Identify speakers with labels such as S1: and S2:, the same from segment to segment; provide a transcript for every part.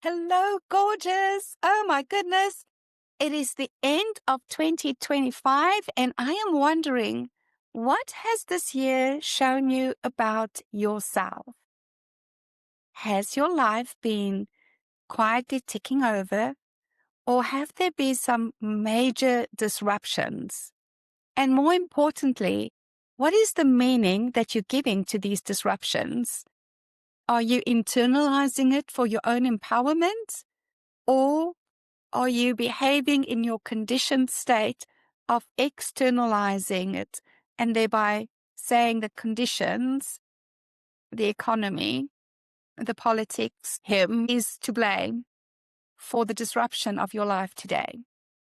S1: Hello, gorgeous. Oh my goodness. It is the end of 2025, and I am wondering, what has this year shown you about yourself? Has your life been quietly ticking over, or have there been some major disruptions? And more importantly, what is the meaning that you're giving to these disruptions? Are you internalizing it for your own empowerment? Or are you behaving in your conditioned state of externalizing it and thereby saying the conditions, the economy, the politics, him is to blame for the disruption of your life today?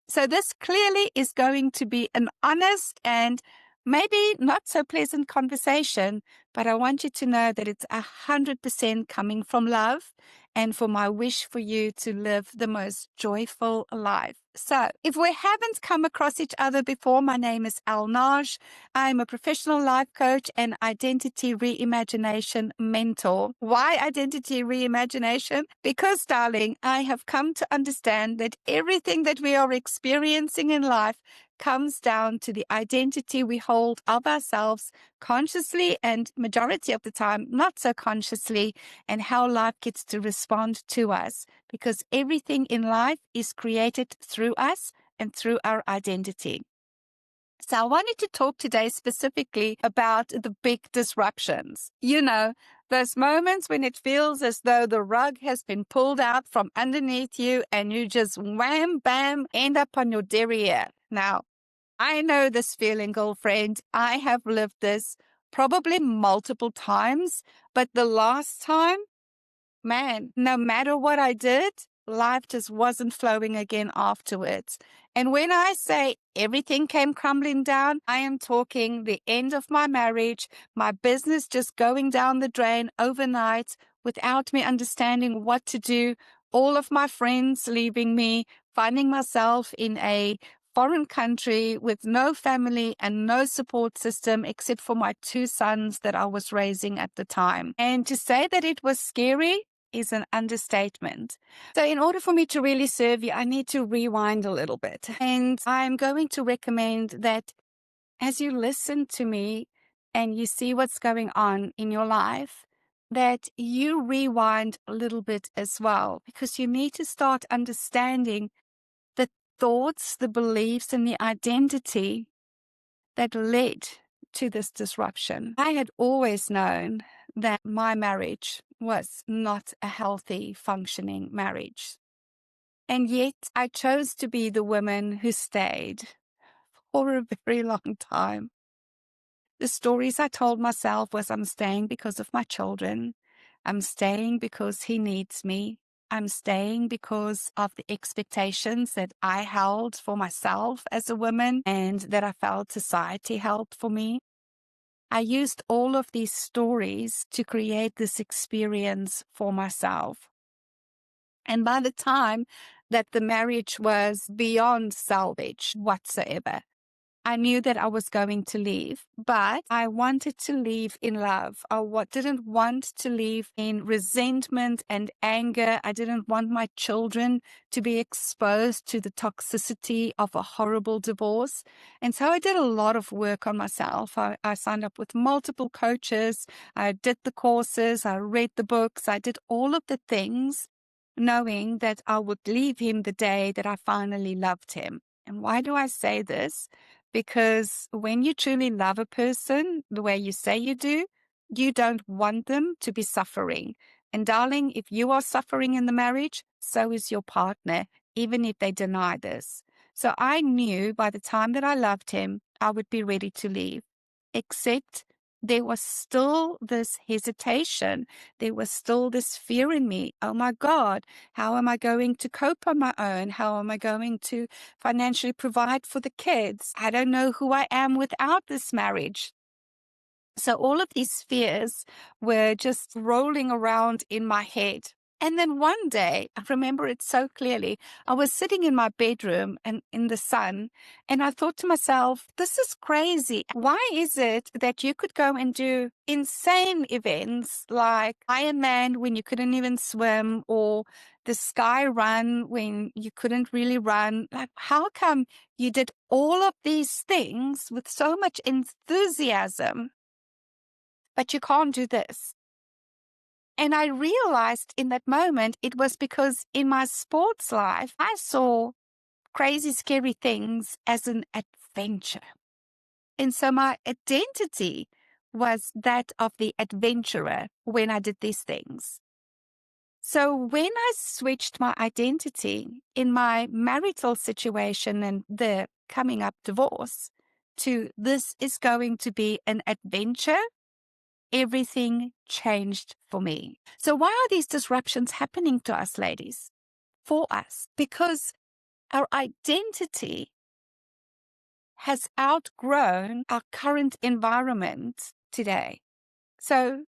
S1: So this clearly is going to be an honest and maybe not so pleasant conversation, but I want you to know that it's 100% coming from love and for my wish for you to live the most joyful life. So if we haven't come across each other before, my name is Elle Nagy. I'm a professional life coach and identity reimagination mentor. Why identity reimagination? Because, darling, I have come to understand that everything that we are experiencing in life comes down to the identity we hold of ourselves consciously and majority of the time not so consciously, and how life gets to respond to us, because everything in life is created through us and through our identity. So I wanted to talk today specifically about the big disruptions. You know, those moments when it feels as though the rug has been pulled out from underneath you and you just wham, bam, end up on your derriere. Now, I know this feeling, girlfriend. I have lived this probably multiple times, but the last time, man, no matter what I did, life just wasn't flowing again afterwards. And when I say everything came crumbling down, I am talking the end of my marriage, my business just going down the drain overnight without me understanding what to do, all of my friends leaving me, finding myself in a foreign country with no family and no support system except for my two sons that I was raising at the time. And to say that it was scary is an understatement. So in order for me to really serve you, I need to rewind a little bit. And I'm going to recommend that as you listen to me and you see what's going on in your life, that you rewind a little bit as well, because you need to start understanding the thoughts, the beliefs, and the identity that led to this disruption. I had always known that my marriage was not a healthy, functioning marriage. And yet I chose to be the woman who stayed for a very long time. The stories I told myself was, I'm staying because of my children. I'm staying because he needs me. I'm staying because of the expectations that I held for myself as a woman and that I felt society held for me. I used all of these stories to create this experience for myself. And by the time that the marriage was beyond salvage whatsoever, I knew that I was going to leave, but I wanted to leave in love. I didn't want to leave in resentment and anger. I didn't want my children to be exposed to the toxicity of a horrible divorce. And so I did a lot of work on myself. I signed up with multiple coaches. I did the courses. I read the books. I did all of the things knowing that I would leave him the day that I finally loved him. And why do I say this? Because when you truly love a person the way you say you do, you don't want them to be suffering. And darling, if you are suffering in the marriage, so is your partner, even if they deny this. So I knew by the time that I loved him, I would be ready to leave. Except there was still this hesitation. There was still this fear in me. Oh my God, how am I going to cope on my own? How am I going to financially provide for the kids? I don't know who I am without this marriage. So all of these fears were just rolling around in my head. And then one day, I remember it so clearly. I was sitting in my bedroom and in the sun, and I thought to myself, this is crazy. Why is it that you could go and do insane events like Ironman when you couldn't even swim, or the Sky Run when you couldn't really run? Like, how come you did all of these things with so much enthusiasm, but you can't do this? And I realized in that moment it was because in my sports life, I saw crazy, scary things as an adventure. And so my identity was that of the adventurer when I did these things. So when I switched my identity in my marital situation and the coming up divorce to this is going to be an adventure, everything changed for me. So why are these disruptions happening to us, ladies? For us, because our identity has outgrown our current environment today. So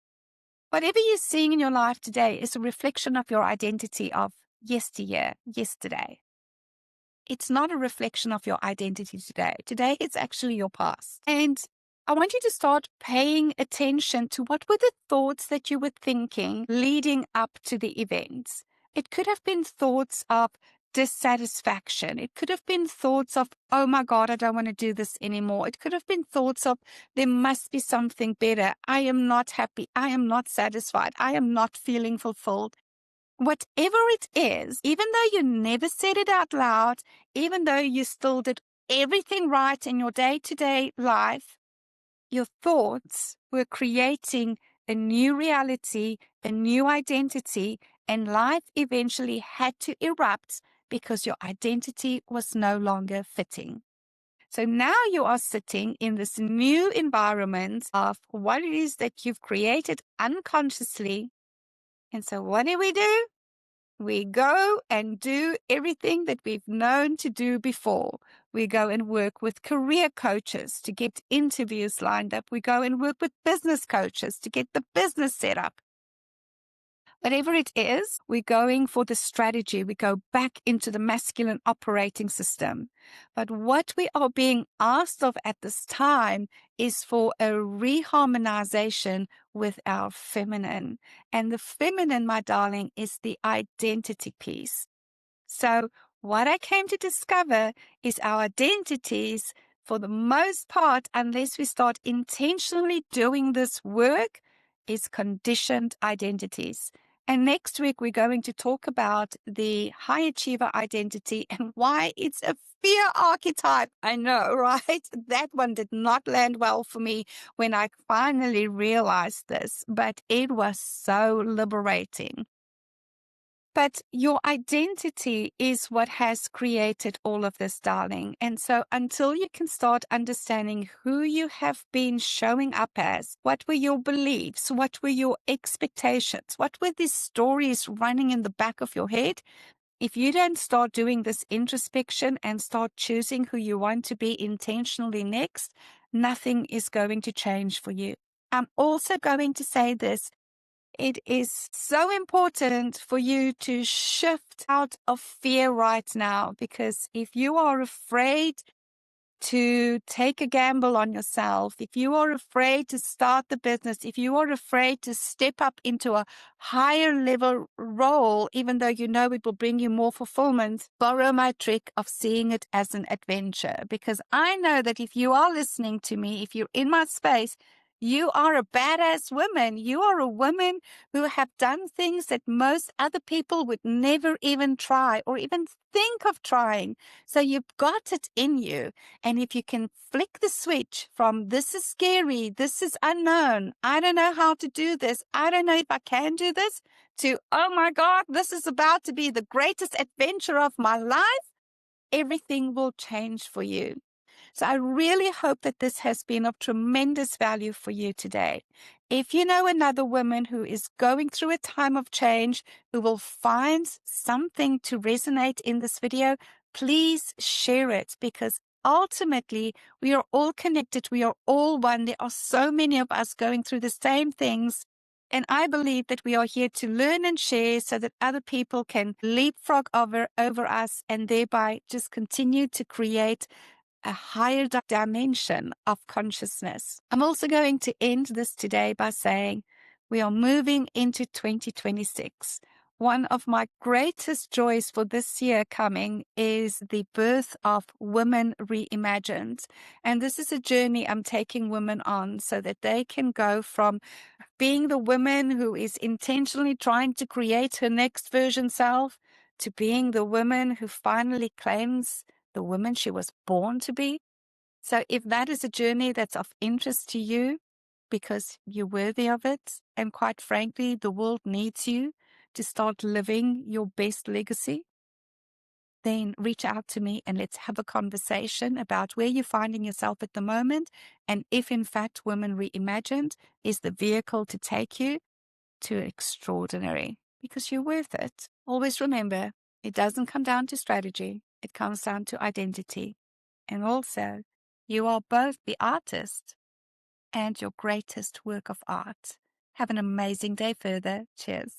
S1: whatever you're seeing in your life today is a reflection of your identity of yesteryear, yesterday. It's not a reflection of your identity today. Today, it's actually your past. And I want you to start paying attention to what were the thoughts that you were thinking leading up to the events. It could have been thoughts of dissatisfaction. It could have been thoughts of, oh my God, I don't want to do this anymore. It could have been thoughts of, there must be something better. I am not happy. I am not satisfied. I am not feeling fulfilled. Whatever it is, even though you never said it out loud, even though you still did everything right in your day-to-day life, your thoughts were creating a new reality, a new identity, and life eventually had to erupt because your identity was no longer fitting. So now you are sitting in this new environment of what it is that you've created unconsciously. And so what do? We go and do everything that we've known to do before. We go and work with career coaches to get interviews lined up. We go and work with business coaches to get the business set up. Whatever it is, we're going for the strategy. We go back into the masculine operating system. But what we are being asked of at this time is for a reharmonization with our feminine. And the feminine, my darling, is the identity piece. So what I came to discover is our identities, for the most part, unless we start intentionally doing this work, is conditioned identities. And next week, we're going to talk about the high achiever identity and why it's a fear archetype. I know, right? That one did not land well for me when I finally realized this, but it was so liberating. But your identity is what has created all of this, darling. And so until you can start understanding who you have been showing up as, what were your beliefs, what were your expectations, what were these stories running in the back of your head, if you don't start doing this introspection and start choosing who you want to be intentionally next, nothing is going to change for you. I'm also going to say this. It is so important for you to shift out of fear right now, because if you are afraid to take a gamble on yourself, if you are afraid to start the business, if you are afraid to step up into a higher level role, even though you know it will bring you more fulfillment, borrow my trick of seeing it as an adventure. Because I know that if you are listening to me, if you're in my space, you are a badass woman. You are a woman who have done things that most other people would never even try or even think of trying. So you've got it in you. And if you can flick the switch from this is scary, this is unknown, I don't know how to do this, I don't know if I can do this, to, oh my God, this is about to be the greatest adventure of my life, everything will change for you. So I really hope that this has been of tremendous value for you today. If you know another woman who is going through a time of change, who will find something to resonate in this video, please share it, because ultimately we are all connected. We are all one. There are so many of us going through the same things. And I believe that we are here to learn and share so that other people can leapfrog over us and thereby just continue to create a higher dimension of consciousness. I'm also going to end this today by saying we are moving into 2026. One of my greatest joys for this year coming is the birth of Women Reimagined. And this is a journey I'm taking women on so that they can go from being the woman who is intentionally trying to create her next version self to being the woman who finally claims the woman she was born to be. So if that is a journey that's of interest to you because you're worthy of it, and quite frankly, the world needs you to start living your best legacy, then reach out to me and let's have a conversation about where you're finding yourself at the moment and if in fact Women Reimagined is the vehicle to take you to extraordinary, because you're worth it. Always remember, it doesn't come down to strategy. It comes down to identity. And also, you are both the artist and your greatest work of art. Have an amazing day further. Cheers.